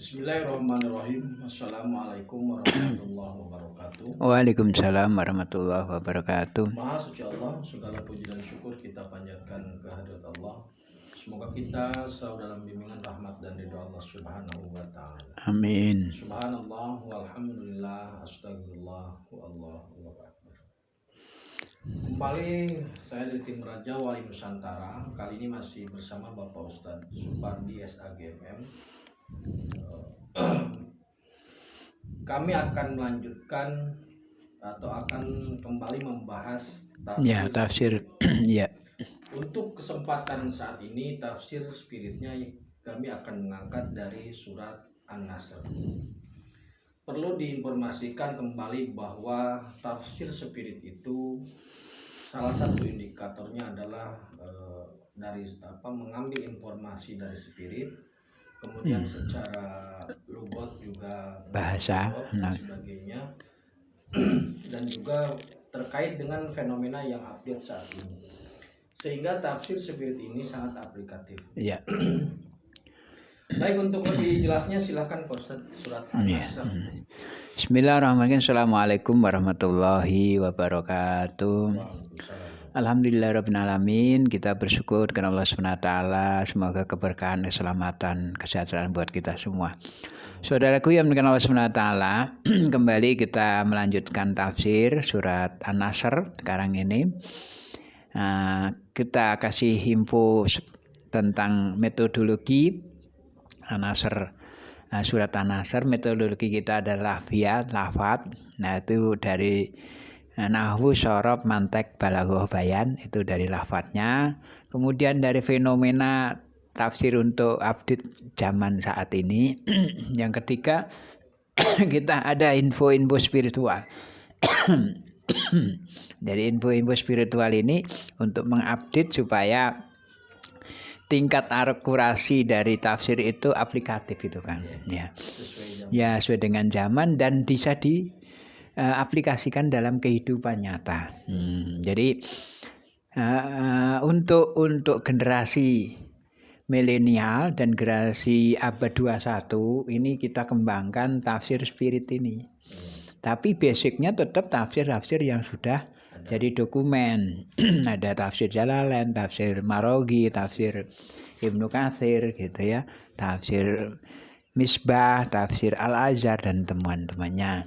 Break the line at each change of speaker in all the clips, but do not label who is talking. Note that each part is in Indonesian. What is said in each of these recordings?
Bismillahirrahmanirrahim. Assalamualaikum warahmatullahi wabarakatuh.
Waalaikumsalam warahmatullahi wabarakatuh.
Maha suci Allah, segala puji dan syukur kita panjatkan kehadirat Allah. Semoga kita selalu dalam bimbingan rahmat dan ridho Allah Subhanahu wa taala.
Amin.
Subhanallah walhamdulillah astagfirullah wallahu akbar. Kembali saya dari tim Raja Wali Nusantara. Kali ini masih bersama Bapak Ustadz Supardi SAGMM. Kami akan melanjutkan atau akan kembali membahas
tafsir. Ya.
Untuk kesempatan saat ini tafsir spiritnya kami akan mengangkat dari surat An-Nasr. Perlu diinformasikan kembali bahwa tafsir spirit itu salah satu indikatornya adalah mengambil informasi dari spirit, kemudian secara lugot juga
bahasa
dan sebagainya, dan juga terkait dengan fenomena yang update saat ini, sehingga tafsir spirit ini sangat aplikatif.
Ya.
Baik, untuk lebih jelasnya silakan Ustaz surat An-Nasr.
Bismillahirrahmanirrahim. Assalamualaikum warahmatullahi wabarakatuh. Alhamdulillahirabbil alamin. Kita bersyukur kepada Allah SWT. Semoga keberkahan, keselamatan, kesejahteraan buat kita semua. Saudaraku yang dikenal Allah SWT, kembali kita melanjutkan tafsir surat An-Nasr sekarang ini. Kita kasih info tentang metodologi An-Nasr. Surat An-Nasr, metodologi kita adalah lafadz. Nah, itu dari nahwu, shorof, mantek, balaghah, bayan, itu dari lafadznya. Kemudian dari fenomena tafsir untuk update zaman saat ini. Yang ketiga, kita ada info-info spiritual. Dari info-info spiritual ini untuk mengupdate supaya tingkat akurasi dari tafsir itu aplikatif itu kan. Ya, sesuai dengan zaman dan bisa diaplikasikan dalam kehidupan nyata. Jadi untuk generasi milenial dan generasi abad 21 ini kita kembangkan tafsir spirit ini. Tapi basicnya tetap tafsir yang sudah jadi dokumen. Ada tafsir Jalalain, tafsir Marogi, tafsir Ibnu Katsir gitu ya, tafsir Misbah, tafsir Al-Azhar dan teman-temannya.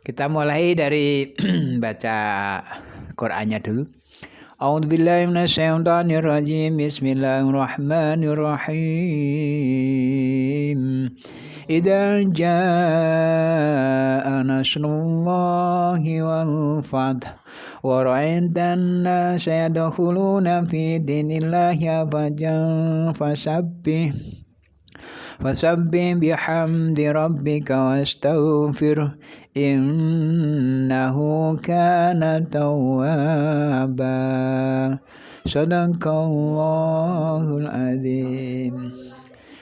Kita mulai dari baca Qur'annya dulu. A'udzubillahi minasyaitonirrajim. Bismillahirrahmanirrahim. Idza jaa nasrullahi wal fath wa ra'aitan nasa yadkhuluna fi dinillahi afajan fasabbih bihamdi rabbika wastaghfir innahu kana tawwaba. Shadaqallahul azim.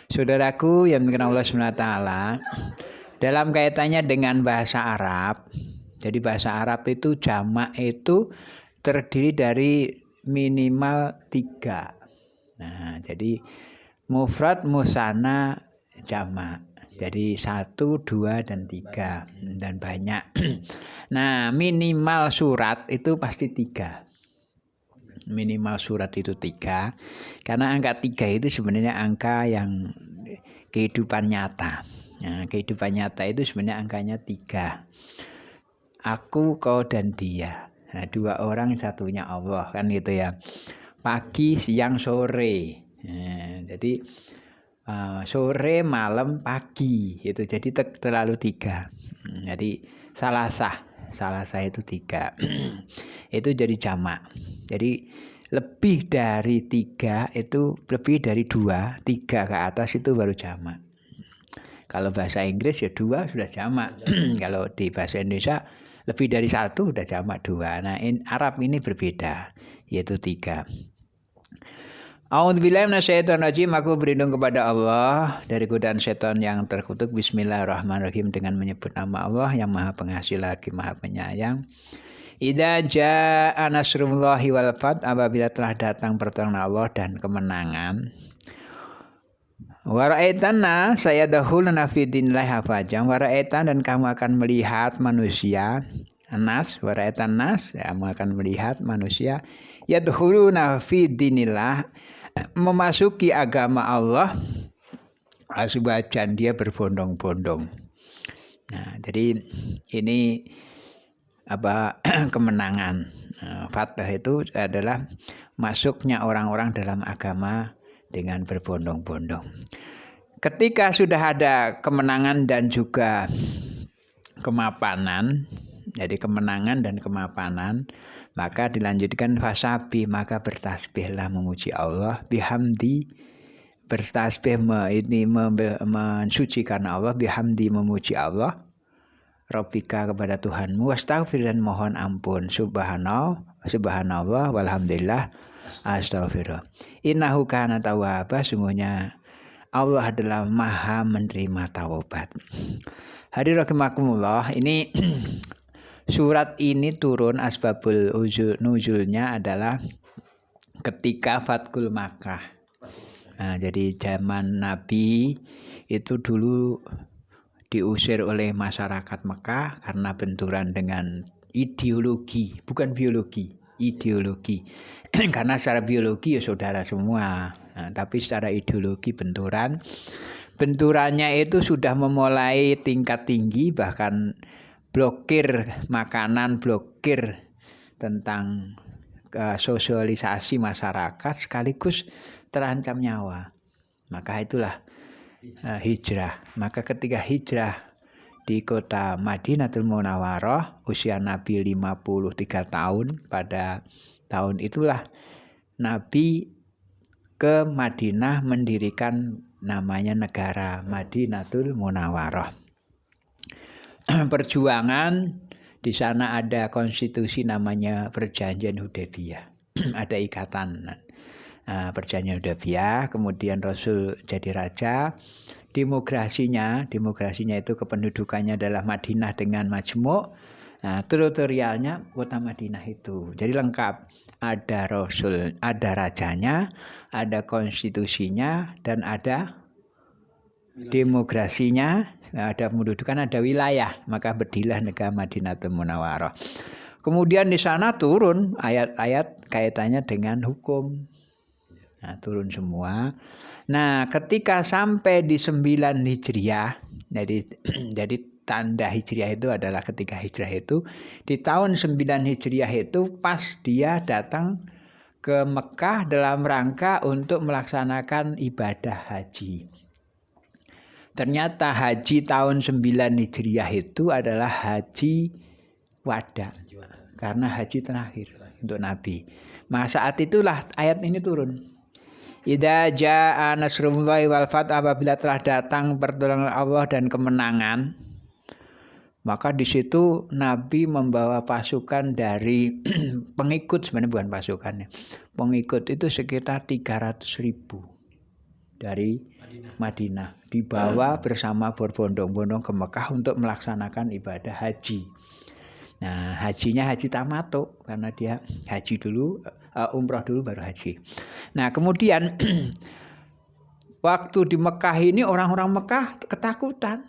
Saudaraku yang dikenal Allah SWT, dalam kaitannya dengan bahasa Arab, jadi bahasa Arab itu jamak itu terdiri dari minimal 3. Nah, jadi mufrad, musanna, jamak. Jadi 1, 2, dan 3 dan banyak. Nah, minimal surat itu pasti 3. Minimal surat itu 3, karena angka 3 itu sebenarnya angka yang kehidupan nyata. Nah, kehidupan nyata itu sebenarnya angkanya 3. Aku, kau, dan dia. Nah, 2 orang, satunya Allah, kan gitu ya. Pagi, siang, sore. Nah, jadi sore, malam, pagi itu jadi terlalu 3. Jadi salasah itu 3. Itu jadi jamak. Jadi lebih dari 3 itu lebih dari 2, 3 ke atas itu baru jamak. Kalau bahasa Inggris ya 2 sudah jamak. Kalau di bahasa Indonesia lebih dari 1 sudah jamak 2. Nah, Arab ini berbeda, yaitu 3. A'udzubillahi minasyaitonirrajim. Aku berlindung kepada Allah dari godaan setan yang terkutuk. Bismillahirrahmanirrahim, dengan menyebut nama Allah yang Maha Pengasih lagi Maha Penyayang. Idza jaa nasrullahi wal fath, apabila telah datang pertolongan Allah dan kemenangan. Wara'aitana saya dahuluna fi dinillahi afwajan. Wara'aitan dan kamu akan melihat manusia. Nas, wara'aitan nas, kamu akan melihat manusia yadkhuluna fi dinillah, memasuki agama Allah aswajan, dia berbondong-bondong. Nah, jadi ini apa kemenangan. Fathah itu adalah masuknya orang-orang dalam agama dengan berbondong-bondong. Ketika sudah ada kemenangan dan juga kemapanan, jadi kemenangan dan kemapanan, maka dilanjutkan fasabi, maka bertasbihlah memuji Allah, bihamdi, bertasbih mensucikan Allah, bihamdi memuji Allah, Rabbika kepada Tuhanmu, wastaghfir dan mohon ampun, subhanallah walhamdulillah astaghfirullah. Innahu kana tawwaba, sungguhnya Allah adalah maha menerima taubat. Hadirin rahimakumullah, ini surat ini turun asbabul nuzulnya adalah ketika Fathul Makkah. Nah, jadi zaman Nabi itu dulu diusir oleh masyarakat Mekah karena benturan dengan ideologi, bukan biologi, ideologi. Karena secara biologi ya saudara semua, nah, tapi secara ideologi benturan. Benturannya itu sudah memulai tingkat tinggi, bahkan blokir makanan, blokir tentang sosialisasi masyarakat, sekaligus terancam nyawa. Maka itulah hijrah. Maka ketika hijrah di kota Madinatul Munawwarah, usia Nabi 53 tahun, pada tahun itulah Nabi ke Madinah mendirikan namanya negara Madinatul Munawwarah. Perjuangan di sana, ada konstitusi namanya Perjanjian Hudaybiyah. Ada ikatan Perjanjian Hudaybiyah, kemudian Rasul jadi raja. Demokrasinya itu kependudukannya adalah Madinah dengan majmuk. Nah, teritorialnya kota Madinah itu. Jadi lengkap. Ada Rasul, ada rajanya, ada konstitusinya, dan ada demokrasinya, ada pendudukan, ada wilayah. Maka berdirilah negara Madinatul Munawwarah. Kemudian di sana turun ayat-ayat kaitannya dengan hukum. Nah, turun semua. Nah, ketika sampai di 9 Hijriah, jadi tanda Hijriah itu adalah ketika hijrah itu di tahun 9 Hijriah itu pas dia datang ke Mekah dalam rangka untuk melaksanakan ibadah haji. Ternyata haji tahun 9 Hijriah itu adalah haji wada, karena haji terakhir untuk Nabi. Maka saat itulah ayat ini turun. Idza jaa nasrullahi wal fath, apabila telah datang pertolongan Allah dan kemenangan, maka di situ Nabi membawa pasukan dari pengikut, sebenarnya bukan pasukannya. Pengikut itu sekitar 300.000 dari Madinah, dibawa bersama berbondong-bondong ke Mekah untuk melaksanakan ibadah haji. Nah, hajinya haji tamattu, karena dia haji dulu, umroh dulu baru haji. Nah, kemudian waktu di Mekah ini orang-orang Mekah ketakutan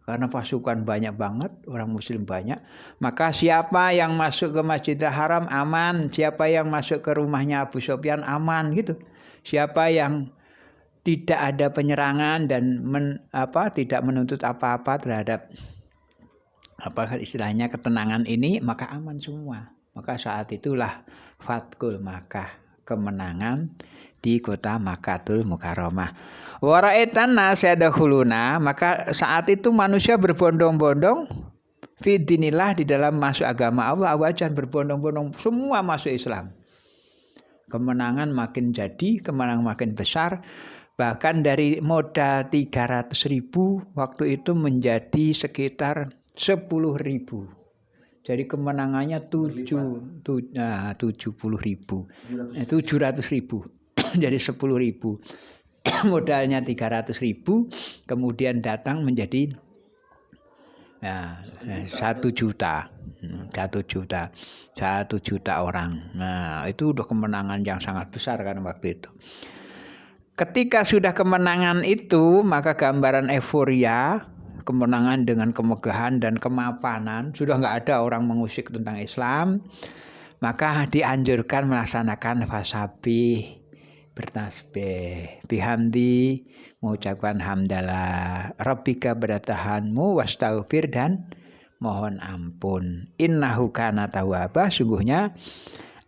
karena pasukan banyak banget, orang muslim banyak. Maka siapa yang masuk ke Masjidil Haram aman, siapa yang masuk ke rumahnya Abu Sufyan aman gitu. Siapa yang tidak ada penyerangan dan tidak menuntut apa-apa terhadap istilahnya ketenangan ini, maka aman semua. Maka saat itulah Fathul Makkah, kemenangan di kota Makkatul Mukarramah. Wara'aitan nas yadkhuluna, maka saat itu manusia berbondong-bondong fi dinillah, di dalam masuk agama Allah, awajan, berbondong-bondong semua masuk Islam. Kemenangan makin jadi, kemenangan makin besar. Bahkan dari modal 300.000 waktu itu menjadi sekitar 10.000. Jadi kemenangannya 700.000. Jadi 10.000. Modalnya 300.000, kemudian datang menjadi 1 juta. 1 juta orang. Nah, itu udah kemenangan yang sangat besar kan waktu itu. ketika sudah kemenangan itu, maka gambaran euforia, kemenangan dengan kemegahan dan kemapanan, sudah nggak ada orang mengusik tentang Islam, maka dianjurkan melaksanakan fasabih, bertasbih, bihamdi, mengucapkan hamdalah, rabbika beratahanmu, wastaghfir dan mohon ampun. Innahu kana tawwaba, sungguhnya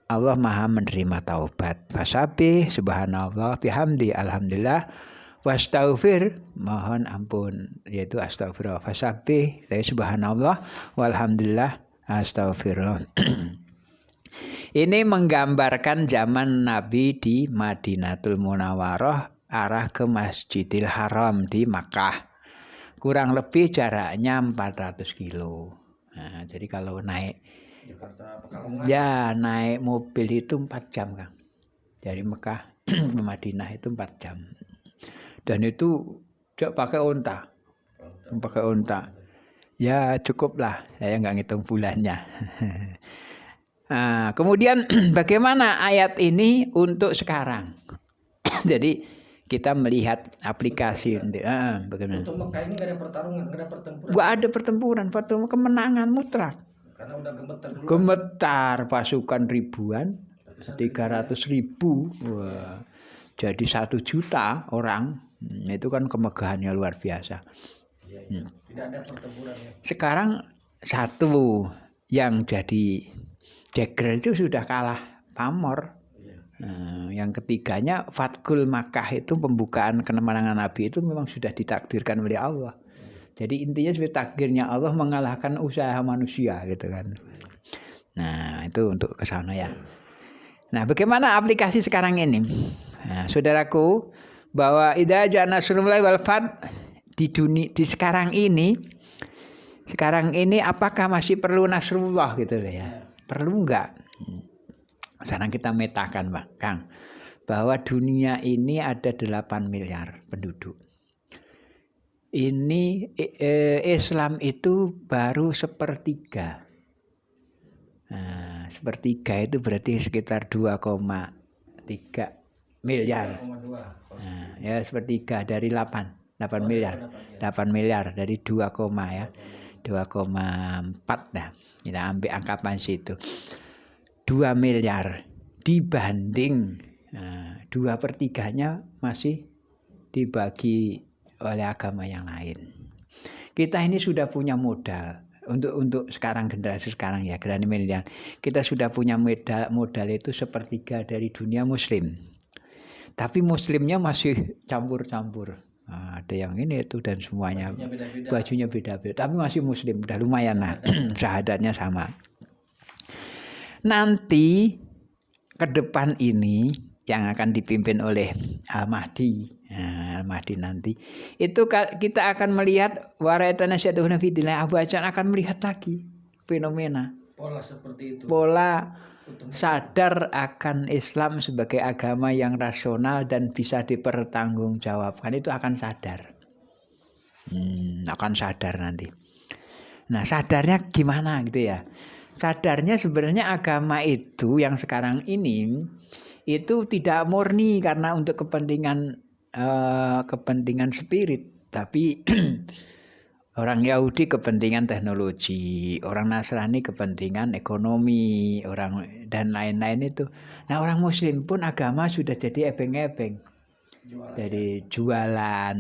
Allah maha menerima taubat. Fasabih, subhanallah, bihamdi, alhamdulillah, wastaghfir, mohon ampun, yaitu astagfirullah. Fasabih, subhanallah, walhamdulillah, astagfirullah. Ini menggambarkan zaman Nabi di Madinatul Munawwarah arah ke Masjidil Haram di Makkah. Kurang lebih jaraknya 400 kilo. Nah, jadi kalau naik naik mobil itu 4 jam, Kang. Dari Mekah ke Madinah itu 4 jam. Dan itu pakai unta. Pakai unta. Ya cukup lah, saya nggak ngitung bulannya. Nah, kemudian bagaimana ayat ini untuk sekarang? Jadi kita melihat aplikasi bagaimana?
Untuk Mekah ini nggak ada pertarungan, nggak ada pertempuran.
Nggak ada pertempuran, kemenangan mutlak.
Karena udah gemetar dulu.
Gemetar pasukan ribuan, 300.000. Wah, jadi 1 juta orang. Itu kan kemegahannya luar biasa.
Iya. Tidak ada pertempuran ya.
Sekarang satu yang jadi Jagger itu sudah kalah pamor. Yang ketiganya Fathul Makkah, itu pembukaan kemenangan Nabi itu memang sudah ditakdirkan oleh Allah. Jadi intinya seperti takdirnya Allah mengalahkan usaha manusia gitu kan. Nah itu untuk ke sana ya. Nah bagaimana aplikasi sekarang ini? Nah, saudaraku, bahwa idza jaa nasrullahi wal fath di sekarang ini apakah masih perlu nasrullah gitu loh ya? Perlu enggak? Sekarang kita metakan, Pak Kang, bahwa dunia ini ada 8 miliar penduduk. Ini Islam itu baru 1/3. Nah, 1/3 itu berarti sekitar 2,3 miliar. Nah, ya 1/3 dari 8 miliar. 8 miliar dari 2, ya. 2,4 dah. Kita ambil angkapan situ. 2 miliar dibanding 2/3-nya masih dibagi oleh agama yang lain. Kita ini sudah punya modal untuk sekarang, generasi sekarang ya, generasi milenial. Kita sudah punya modal itu 1/3 dari dunia muslim. Tapi muslimnya masih campur-campur. Nah, ada yang ini itu dan semuanya bajunya beda-beda. Tapi masih muslim, udah lumayan lah. Syahadatnya sama. Nanti ke depan ini yang akan dipimpin oleh Al-Mahdi. Nah, Al-Mahdi nanti itu kita akan melihat waraitana syaduna fidillah, Abu Ajan akan melihat lagi fenomena
pola seperti itu.
Pola sadar akan Islam sebagai agama yang rasional dan bisa dipertanggungjawabkan, itu akan sadar. Akan sadar nanti. Nah, sadarnya gimana gitu ya? Sadarnya sebenarnya agama itu yang sekarang ini itu tidak murni karena untuk kepentingan spirit, tapi orang Yahudi kepentingan teknologi, orang Nasrani kepentingan ekonomi, orang dan lain-lain itu. Nah, orang Muslim pun agama sudah jadi ebeng-ebeng. Jadi jualan,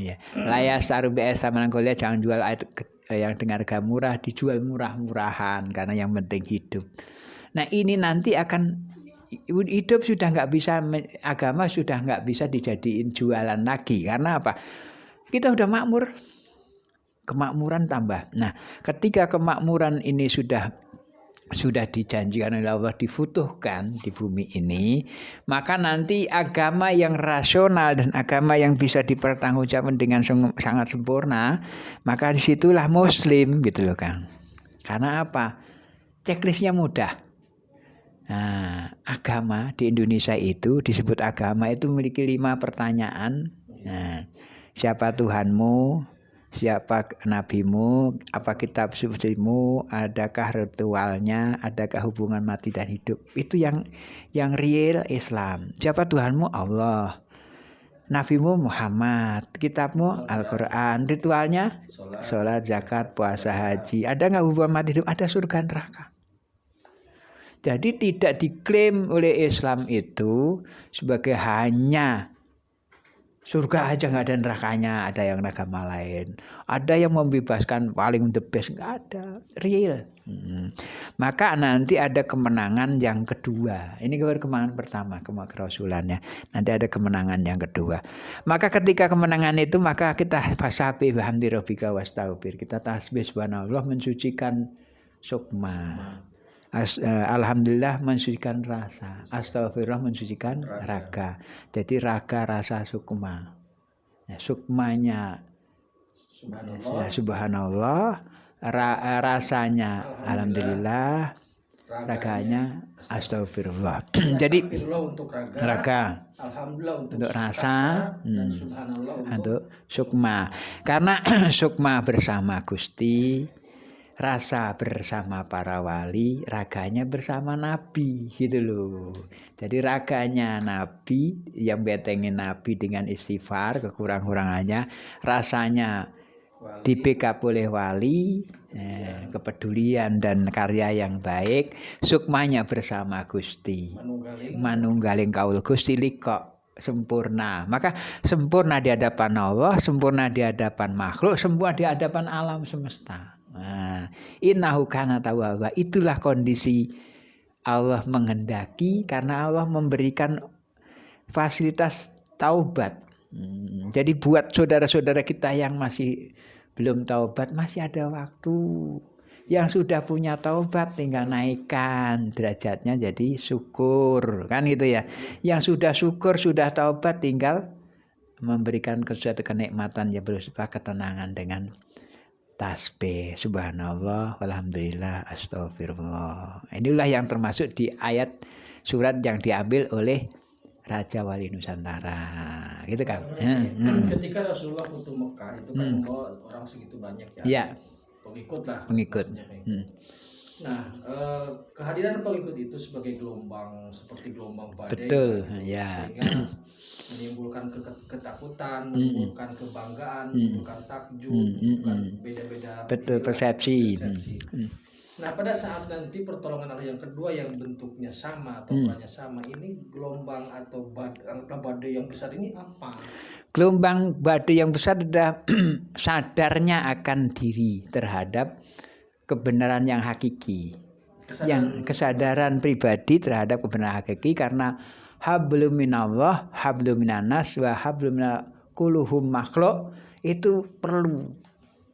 ya. Layas arubes sama kuliah, jangan jual yang dengan harga murah, dijual murah-murahan karena yang penting hidup. Nah, ini nanti akan hidup sudah nggak bisa, agama sudah nggak bisa dijadiin jualan lagi. Karena apa? Kita udah makmur, kemakmuran tambah. Nah, ketika kemakmuran ini sudah dijanjikan oleh Allah, dibutuhkan di bumi ini, maka nanti agama yang rasional dan agama yang bisa dipertanggungjawabkan dengan sangat sempurna, maka disitulah Muslim gitu loh Kang. Karena apa? Checklistnya mudah. Nah, agama di Indonesia itu disebut agama itu memiliki 5 pertanyaan. Nah, siapa Tuhanmu? Siapa nabimu? Apa kitab sucimu? Adakah ritualnya? Adakah hubungan mati dan hidup? Itu yang real Islam. Siapa Tuhanmu? Allah. nabimu Muhammad, kitabmu Al-Quran, ritualnya sholat, zakat, puasa, haji. Ada nggak hubungan mati hidup? Ada surga neraka. Jadi tidak diklaim oleh Islam itu sebagai hanya surga aja, nggak ada nerakanya. Ada yang agama lain, ada yang membebaskan paling the best, nggak ada real. Maka nanti ada kemenangan yang kedua. Ini kemenangan pertama, kerasulannya. Nanti ada kemenangan yang kedua. Maka ketika kemenangan itu, maka kita fasabbih bihamdi rabbika wastaghfir. Kita tasbih subhanallah, mensucikan sukma. Alhamdulillah mensucikan rasa, astagfirullah mensucikan raga. Jadi raga, rasa, sukma. Sukmanya subhanallah, rasanya alhamdulillah, raganya astagfirullah. Jadi
untuk
raga,
alhamdulillah
untuk rasa,
dan subhanallah
untuk sukma. Karena sukma bersama Gusti, rasa bersama para wali, raganya bersama Nabi, gitu loh. Jadi raganya Nabi, yang betengin Nabi dengan istighfar, kekurang-kurangannya, rasanya di backup oleh wali, kepedulian dan karya yang baik, sukmanya bersama Gusti. Manunggaling kaul Gusti liko sempurna. Maka sempurna di hadapan Allah, sempurna di hadapan makhluk, sempurna di hadapan alam semesta. Innahu kana tawwaba. Itulah kondisi Allah menghendaki, karena Allah memberikan fasilitas taubat. Jadi buat saudara-saudara kita yang masih belum taubat, masih ada waktu. Yang sudah punya taubat tinggal naikkan derajatnya jadi syukur, kan gitu ya. Yang sudah syukur, sudah taubat, tinggal memberikan suatu kenikmatan yang berupa ketenangan dengan tasbih subhanallah walhamdulillah astagfirullah. Inilah yang termasuk di ayat surat yang diambil oleh Raja Wali Nusantara, gitu kan.
Ketika Rasulullah untuk Mekah itu kan membawa orang segitu banyak
ya.
Pengikut lah.
Pengikut.
Nah, kehadiran pengikut itu sebagai gelombang, seperti gelombang badai.
Betul, ya.
Sehingga menimbulkan ketakutan, menimbulkan kebanggaan, menimbulkan takjub, menimbulkan beda-beda.
Betul, persepsi.
Nah, pada saat nanti pertolongan Allah yang kedua yang bentuknya sama atau polanya sama, ini gelombang atau badai yang besar ini apa?
Gelombang badai yang besar adalah sadarnya akan diri terhadap kebenaran yang hakiki. Kesadaran pribadi terhadap kebenaran hakiki, karena hablum minallah, hablum minanas, wa hablum minakuluhum makhluk itu perlu.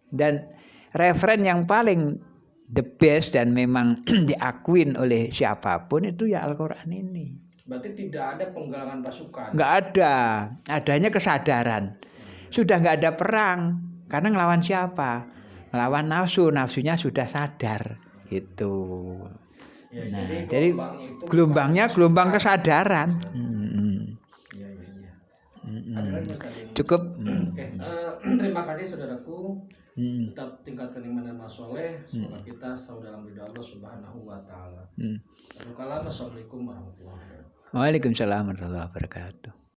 Dan referen yang paling the best dan memang diakuin oleh siapapun itu ya Al-Quran ini.
Berarti tidak ada penggalangan pasukan?
Nggak ada, adanya kesadaran. Sudah nggak ada perang, karena ngelawan siapa? Ngelawan nafsu, nafsunya sudah sadar gitu.
Ya,
nah, jadi gelombangnya gelombang kesadaran. Cukup.
Terima kasih saudaraku. Tetap tingkatkan iman dan masoleh. Semoga kita selalu dalam ridha Allah Subhanahu wa Ta'ala. Assalamualaikum warahmatullahi wabarakatuh.
Waalaikumsalam warahmatullahi wabarakatuh.